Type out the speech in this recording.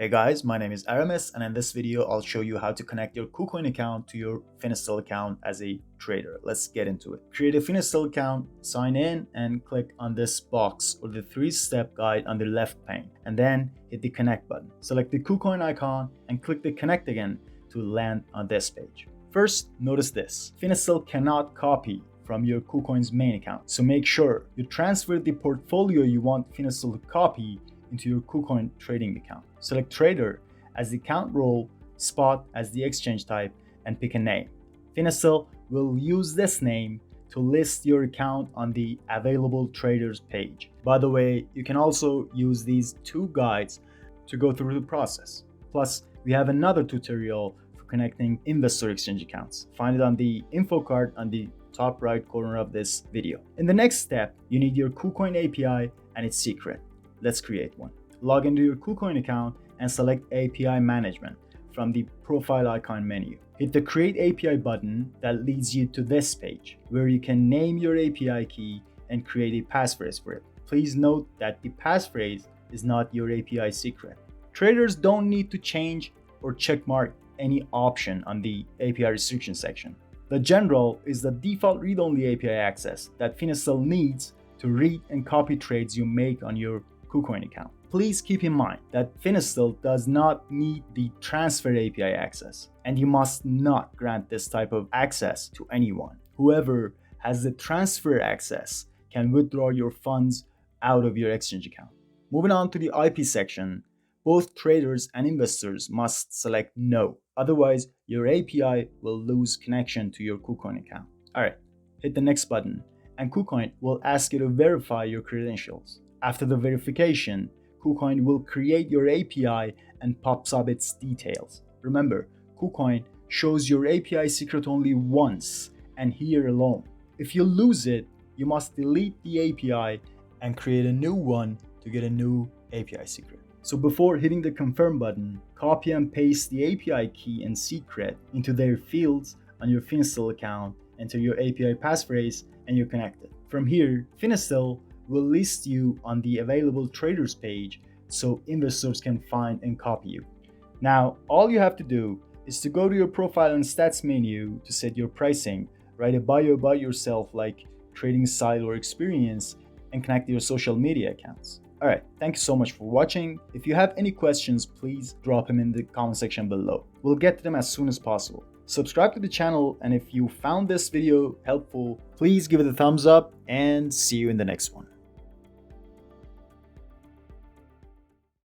Hey guys, my name is Aramis, and in this video I'll show you how to connect your KuCoin account to your Finestel account as a trader. Let's get into it. Create a Finestel account, sign in, and click on this box or the 3-step guide on the left pane, and then hit the connect button. Select the KuCoin icon and click the connect again to land on this page. First, notice this. Finestel cannot copy from your KuCoin's main account, so make sure you transfer the portfolio you want Finestel to copy into your KuCoin trading account. Select Trader as the account role, Spot as the exchange type, and pick a name. Finestel will use this name to list your account on the available traders page. By the way, you can also use these 2 guides to go through the process. Plus, we have another tutorial for connecting investor exchange accounts. Find it on the info card on the top right corner of this video. In the next step, you need your KuCoin API and its secret. Let's create one. Log into your KuCoin account and select API Management from the profile icon menu. Hit the Create API button that leads you to this page, where you can name your API key and create a passphrase for it. Please note that the passphrase is not your API secret. Traders don't need to change or checkmark any option on the API restriction section. The general is the default read-only API access that Finestel needs to read and copy trades you make on your KuCoin account. Please keep in mind that Finestel does not need the transfer API access, and you must not grant this type of access to anyone. Whoever has the transfer access can withdraw your funds out of your exchange account. Moving on to the IP section, both traders and investors must select No, otherwise your API will lose connection to your KuCoin account. Alright, hit the next button and KuCoin will ask you to verify your credentials. After the verification, KuCoin will create your API and pops up its details. Remember, KuCoin shows your API secret only once and here alone. If you lose it, you must delete the API and create a new one to get a new API secret. So before hitting the confirm button, copy and paste the API key and secret into their fields on your Finestel account, enter your API passphrase, and you're connected. From here, Finestel will list you on the available traders page so investors can find and copy you. Now, all you have to do is to go to your profile and stats menu to set your pricing, write a bio about yourself like trading style or experience, and connect your social media accounts. Alright, thank you so much for watching. If you have any questions, please drop them in the comment section below. We'll get to them as soon as possible. Subscribe to the channel, and if you found this video helpful, please give it a thumbs up and see you in the next one.